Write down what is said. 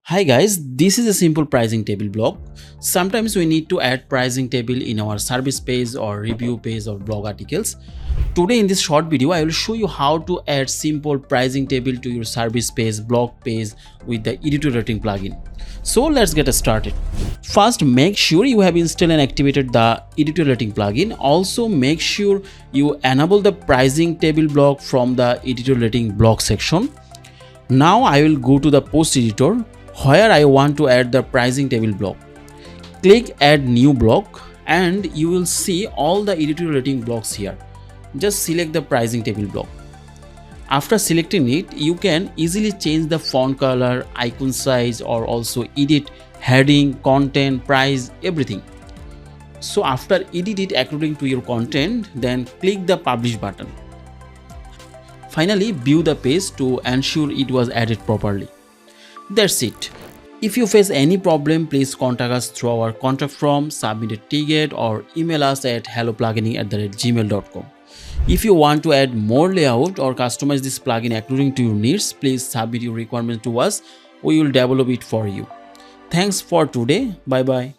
Hi guys, this is a simple pricing table block. Sometimes we need to add pricing table in our service page or review page or blog articles. Today in this short video, I will show you how to add simple pricing table to your service page, blog page with the Editorial plugin. So let's get started. First, make sure you have installed and activated the Editorial plugin. Also, make sure you enable the pricing table block from the Editorial block section. Now I will go to the post editor where I want to add the pricing table block. Click add new block and you will see all the editorial rating blocks here. Just select the pricing table block. After selecting it, you can easily change the font color, icon size, or also edit heading, content, price, everything. So after edit it according to your content, then click the publish button. Finally, view the page to ensure it was added properly. That's it. If you face any problem, please contact us through our contact form, submit a ticket, or email us at hellopluginic@gmail.com. If you want to add more layout or customize this plugin according to your needs, please submit your requirements to us. We will develop it for you. Thanks for today. Bye bye.